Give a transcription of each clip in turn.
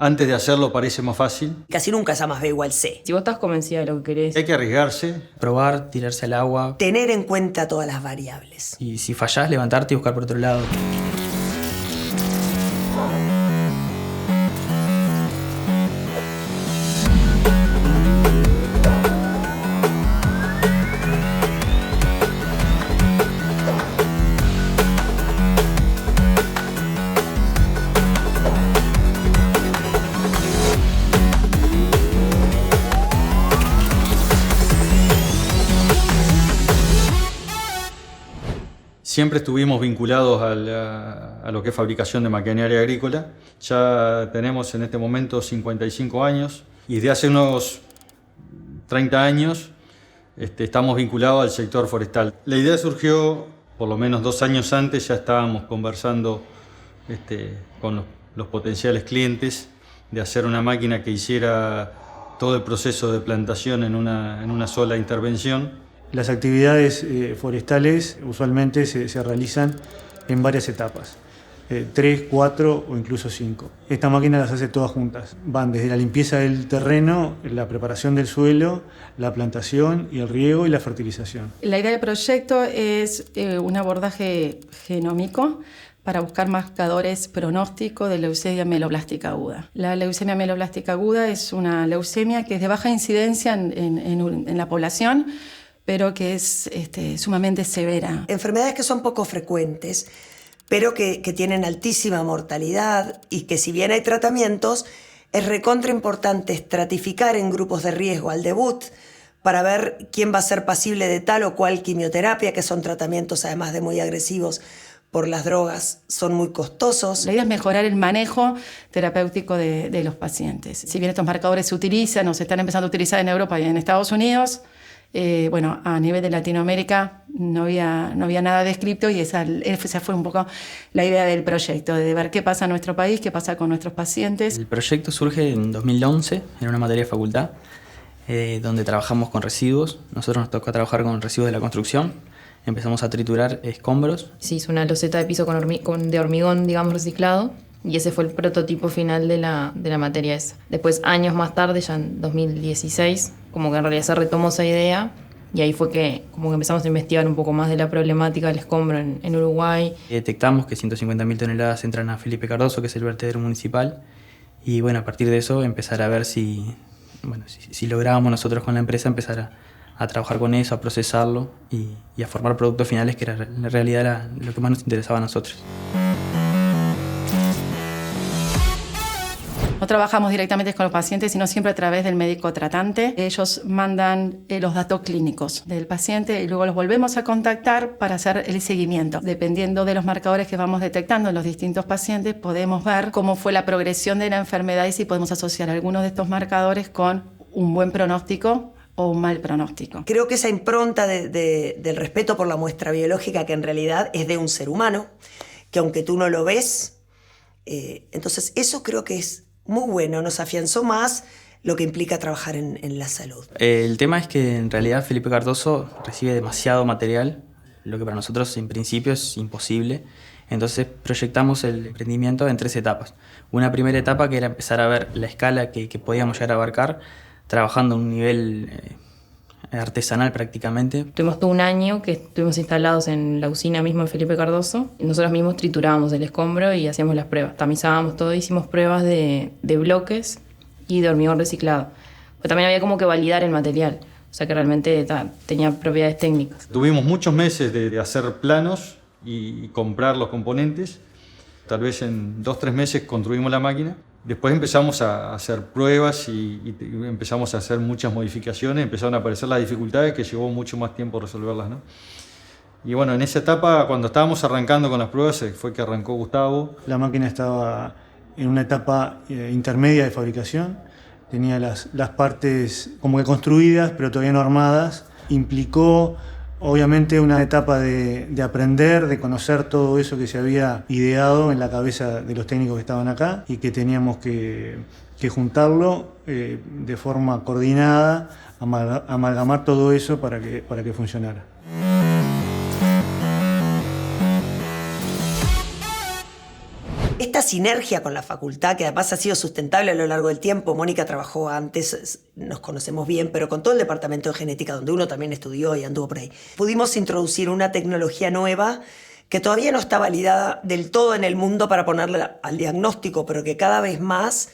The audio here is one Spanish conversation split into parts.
Antes de hacerlo parece más fácil. Casi nunca es A más B igual C. Si vos estás convencida de lo que querés, Hay que arriesgarse. Probar, tirarse al agua. Tener en cuenta todas las variables. Y si fallás, levantarte y buscar por otro lado. Siempre estuvimos vinculados a lo que es fabricación de maquinaria agrícola. Ya tenemos en este momento 55 años y desde hace unos 30 años estamos vinculados al sector forestal. La idea surgió por lo menos 2 años antes, ya estábamos conversando con los potenciales clientes de hacer una máquina que hiciera todo el proceso de plantación en una sola intervención. Las actividades forestales usualmente se realizan en varias etapas, 3, 4 o incluso 5. Esta máquina las hace todas juntas. Van desde la limpieza del terreno, la preparación del suelo, la plantación y el riego y la fertilización. La idea del proyecto es un abordaje genómico para buscar marcadores pronósticos de leucemia mieloblástica aguda. La leucemia mieloblástica aguda es una leucemia que es de baja incidencia en la población, pero que es sumamente severa. Enfermedades que son poco frecuentes, pero que tienen altísima mortalidad y que si bien hay tratamientos, es recontra importante estratificar en grupos de riesgo al debut para ver quién va a ser pasible de tal o cual quimioterapia, que son tratamientos además de muy agresivos por las drogas, son muy costosos. La idea es mejorar el manejo terapéutico de los pacientes. Si bien estos marcadores se utilizan o se están empezando a utilizar en Europa y en Estados Unidos, a nivel de Latinoamérica no había nada descrito y esa fue un poco la idea del proyecto, de ver qué pasa en nuestro país, qué pasa con nuestros pacientes. El proyecto surge en 2011 en una materia de facultad donde trabajamos con residuos. Nosotros nos tocó trabajar con residuos de la construcción. Empezamos a triturar escombros. se hizo una loseta de piso de hormigón, digamos, reciclado. Y ese fue el prototipo final de la materia esa. Después, años más tarde, ya en 2016, como que en realidad se retomó esa idea y ahí fue que como que empezamos a investigar un poco más de la problemática del escombro en Uruguay. Detectamos que 150.000 toneladas entran a Felipe Cardoso, que es el vertedero municipal, y bueno, a partir de eso empezar a ver si lográbamos nosotros con la empresa empezar a trabajar con eso, a procesarlo y a formar productos finales, que era en realidad lo que más nos interesaba a nosotros. No trabajamos directamente con los pacientes, sino siempre a través del médico tratante. Ellos mandan los datos clínicos del paciente y luego los volvemos a contactar para hacer el seguimiento. Dependiendo de los marcadores que vamos detectando en los distintos pacientes, podemos ver cómo fue la progresión de la enfermedad y si podemos asociar algunos de estos marcadores con un buen pronóstico o un mal pronóstico. Creo que esa impronta del respeto por la muestra biológica, que en realidad es de un ser humano, que aunque tú no lo ves, entonces eso creo que es muy bueno, nos afianzó más lo que implica trabajar en la salud. El tema es que en realidad Felipe Cardoso recibe demasiado material, lo que para nosotros en principio es imposible. Entonces proyectamos el emprendimiento en 3 etapas. Una primera etapa que era empezar a ver la escala que podíamos llegar a abarcar, trabajando a un nivel artesanal prácticamente. Tuvimos todo un año que estuvimos instalados en la usina mismo en Felipe Cardoso. Nosotros mismos triturábamos el escombro y hacíamos las pruebas. Tamizábamos todo, hicimos pruebas de bloques y de hormigón reciclado. Pero también había como que validar el material, o sea que realmente tenía propiedades técnicas. Tuvimos muchos meses de hacer planos y comprar los componentes. Tal vez en 2-3 meses construimos la máquina. Después empezamos a hacer pruebas y empezamos a hacer muchas modificaciones. Empezaron a aparecer las dificultades que llevó mucho más tiempo resolverlas, ¿no? Y bueno, en esa etapa, cuando estábamos arrancando con las pruebas, fue que arrancó Gustavo. La máquina estaba en una etapa intermedia de fabricación. Tenía las partes como que construidas, pero todavía no armadas. Implicó obviamente una etapa de aprender, de conocer todo eso que se había ideado en la cabeza de los técnicos que estaban acá y que teníamos que juntarlo de forma coordinada, amalgamar todo eso para que funcionara. Esta esta sinergia con la facultad, que además ha sido sustentable a lo largo del tiempo. Mónica trabajó antes, nos conocemos bien, pero con todo el departamento de genética, donde uno también estudió y anduvo por ahí. Pudimos introducir una tecnología nueva que todavía no está validada del todo en el mundo para ponerla al diagnóstico, pero que cada vez más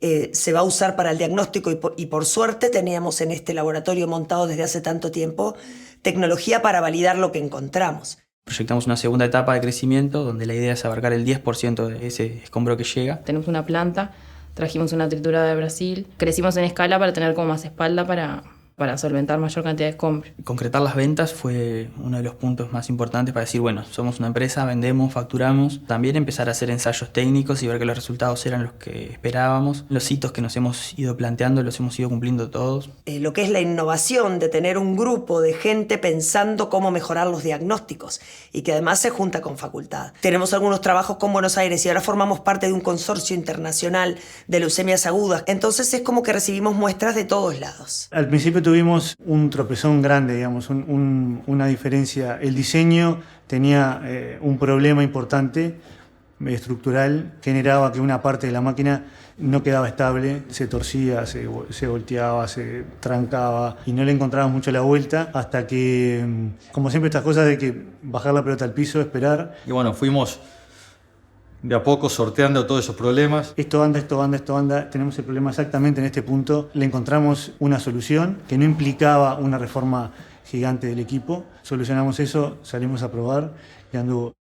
se va a usar para el diagnóstico y por suerte teníamos en este laboratorio montado desde hace tanto tiempo tecnología para validar lo que encontramos. Proyectamos una segunda etapa de crecimiento donde la idea es abarcar el 10% de ese escombro que llega. Tenemos una planta, trajimos una trituradora de Brasil, crecimos en escala para tener como más espalda para solventar mayor cantidad de escombros. Concretar las ventas fue uno de los puntos más importantes para decir, bueno, somos una empresa, vendemos, facturamos. También empezar a hacer ensayos técnicos y ver que los resultados eran los que esperábamos. Los hitos que nos hemos ido planteando los hemos ido cumpliendo todos. Lo que es la innovación de tener un grupo de gente pensando cómo mejorar los diagnósticos y que además se junta con facultad. Tenemos algunos trabajos con Buenos Aires y ahora formamos parte de un consorcio internacional de leucemias agudas. Entonces es como que recibimos muestras de todos lados. Al principio tuvimos un tropezón grande, digamos, una diferencia. El diseño tenía un problema importante, estructural, generaba que una parte de la máquina no quedaba estable, se torcía, se volteaba, se trancaba y no le encontrábamos mucho la vuelta hasta que, como siempre, estas cosas de que bajar la pelota al piso, esperar. Y bueno, fuimos de a poco sorteando todos esos problemas. Esto anda, tenemos el problema exactamente en este punto. Le encontramos una solución que no implicaba una reforma gigante del equipo. Solucionamos eso, salimos a probar y anduvo.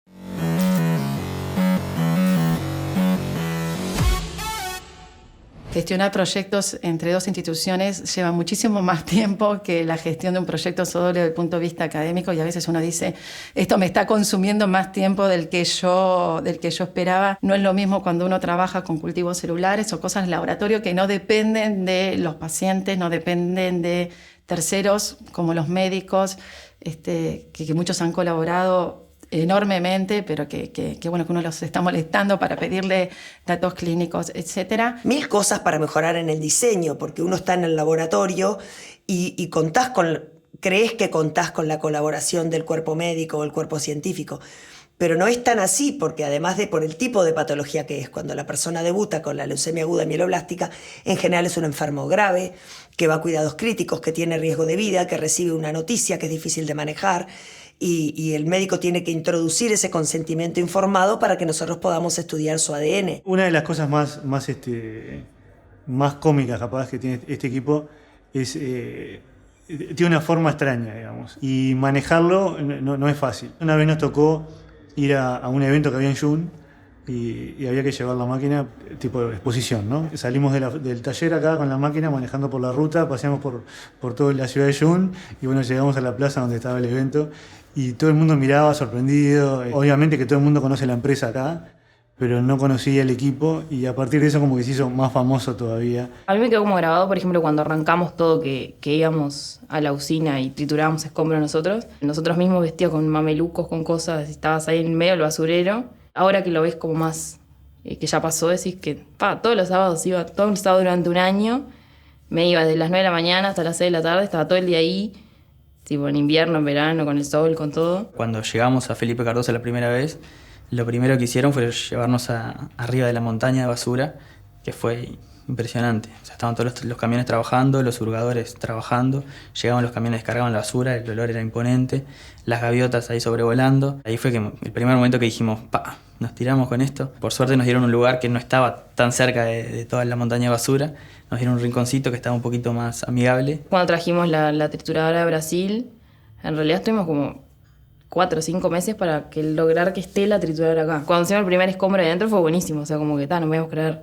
Gestionar proyectos entre dos instituciones lleva muchísimo más tiempo que la gestión de un proyecto solo desde el punto de vista académico y a veces uno dice, esto me está consumiendo más tiempo del que yo esperaba. No es lo mismo cuando uno trabaja con cultivos celulares o cosas de laboratorio que no dependen de los pacientes, no dependen de terceros como los médicos, que muchos han colaborado enormemente, pero que bueno, que uno los está molestando para pedirle datos clínicos, etc. Mil cosas para mejorar en el diseño, porque uno está en el laboratorio y crees que contás con la colaboración del cuerpo médico o el cuerpo científico. Pero no es tan así, porque además de por el tipo de patología que es, cuando la persona debuta con la leucemia aguda mieloblástica, en general es un enfermo grave, que va a cuidados críticos, que tiene riesgo de vida, que recibe una noticia que es difícil de manejar, y el médico tiene que introducir ese consentimiento informado para que nosotros podamos estudiar su ADN. Una de las cosas más cómicas capaz que tiene este equipo es tiene una forma extraña, digamos, y manejarlo no es fácil. Una vez nos tocó ir a un evento que había en Jun y había que llevar la máquina tipo de exposición, ¿no? Salimos del taller acá con la máquina manejando por la ruta, paseamos por toda la ciudad de Jun y bueno, llegamos a la plaza donde estaba el evento y todo el mundo miraba sorprendido. Obviamente que todo el mundo conoce la empresa acá, pero no conocía el equipo y a partir de eso como que se hizo más famoso todavía. A mí me quedó como grabado, por ejemplo, cuando arrancamos todo, que íbamos a la usina y triturábamos escombros nosotros mismos vestidos con mamelucos, con cosas, estabas ahí en medio del basurero. Ahora que lo ves como más, que ya pasó, decís que todos los sábados iba, todo el sábado durante un año, me iba desde las 9 de la mañana hasta las 6 de la tarde, estaba todo el día ahí, tipo en invierno, en verano, con el sol, con todo. Cuando llegamos a Felipe Cardoso la primera vez, lo primero que hicieron fue llevarnos arriba de la montaña de basura, que fue impresionante. O sea, estaban todos los camiones trabajando, los hurgadores trabajando, llegaban los camiones, descargaban la basura, el olor era imponente, las gaviotas ahí sobrevolando. Ahí fue el primer momento que dijimos, nos tiramos con esto. Por suerte nos dieron un lugar que no estaba tan cerca de toda la montaña de basura, nos dieron un rinconcito que estaba un poquito más amigable. Cuando trajimos la trituradora de Brasil, en realidad estuvimos como 4 o 5 meses para lograr que esté la trituradora acá. Cuando hicimos el primer escombro de adentro fue buenísimo, o sea, como que no podíamos creer.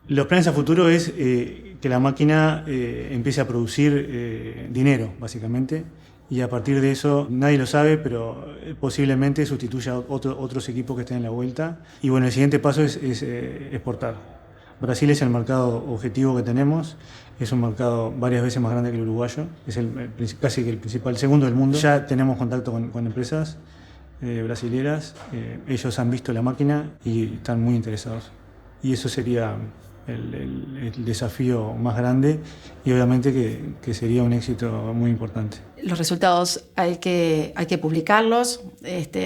Los planes a futuro es que la máquina empiece a producir dinero, básicamente, y a partir de eso, nadie lo sabe, pero posiblemente sustituya a otros equipos que estén en la vuelta. Y bueno, el siguiente paso es exportar. Brasil es el mercado objetivo que tenemos, es un mercado varias veces más grande que el uruguayo, es casi que el principal, el segundo del mundo. Ya tenemos contacto con empresas brasileras, ellos han visto la máquina y están muy interesados. Y eso sería el desafío más grande y obviamente que sería un éxito muy importante. Los resultados hay que publicarlos,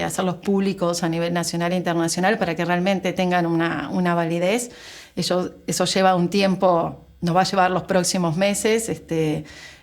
hacerlos públicos a nivel nacional e internacional para que realmente tengan una validez. Eso lleva un tiempo, nos va a llevar los próximos meses,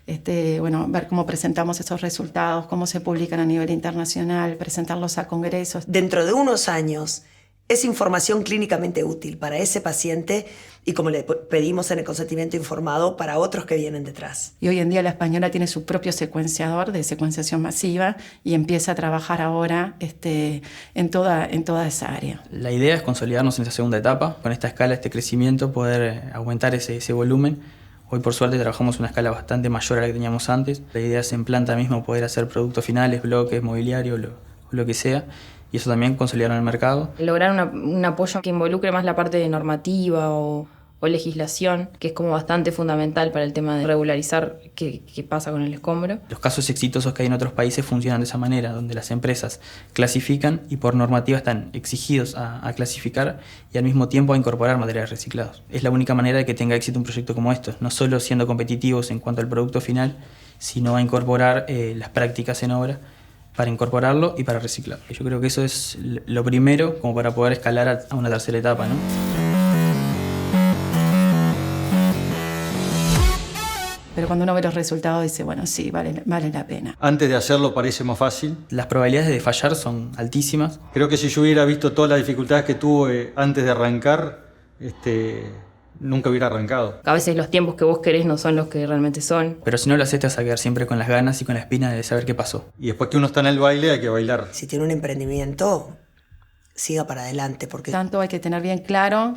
ver cómo presentamos esos resultados, cómo se publican a nivel internacional, presentarlos a congresos. Dentro de unos años, es información clínicamente útil para ese paciente y, como le pedimos en el consentimiento informado, para otros que vienen detrás. Y hoy en día la española tiene su propio secuenciador de secuenciación masiva y empieza a trabajar ahora en toda esa área. La idea es consolidarnos en esta segunda etapa, con esta escala, este crecimiento, poder aumentar ese volumen. Hoy por suerte trabajamos una escala bastante mayor a la que teníamos antes. La idea es en planta mismo poder hacer productos finales, bloques, mobiliario, lo que sea. Y eso también consolidaron el mercado. Lograr un apoyo que involucre más la parte de normativa o legislación, que es como bastante fundamental para el tema de regularizar qué pasa con el escombro. Los casos exitosos que hay en otros países funcionan de esa manera, donde las empresas clasifican y por normativa están exigidos a clasificar y al mismo tiempo a incorporar materiales reciclados. Es la única manera de que tenga éxito un proyecto como estos, no solo siendo competitivos en cuanto al producto final, sino a incorporar las prácticas en obra para incorporarlo y para reciclarlo. Yo creo que eso es lo primero como para poder escalar a una tercera etapa, ¿no? Pero cuando uno ve los resultados dice, bueno, sí, vale la pena. Antes de hacerlo parece más fácil. Las probabilidades de fallar son altísimas. Creo que si yo hubiera visto todas las dificultades que tuve antes de arrancar, nunca hubiera arrancado. A veces los tiempos que vos querés no son los que realmente son. Pero si no lo haces te vas a quedar siempre con las ganas y con la espina de saber qué pasó. Y después que uno está en el baile hay que bailar. Si tiene un emprendimiento, siga para adelante, porque Tanto hay que tener bien claro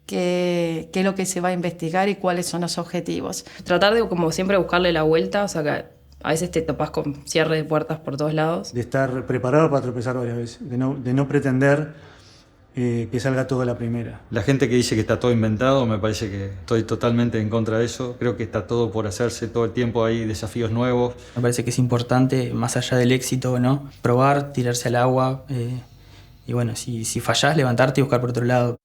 qué es lo que se va a investigar y cuáles son los objetivos. Tratar de, como siempre, buscarle la vuelta, o sea que a veces te topás con cierre de puertas por todos lados. De estar preparado para tropezar varias veces, de no pretender que salga todo a la primera. La gente que dice que está todo inventado, me parece que estoy totalmente en contra de eso. Creo que está todo por hacerse, todo el tiempo hay desafíos nuevos. Me parece que es importante, más allá del éxito, ¿no? Probar, tirarse al agua y bueno, si fallás, levantarte y buscar por otro lado.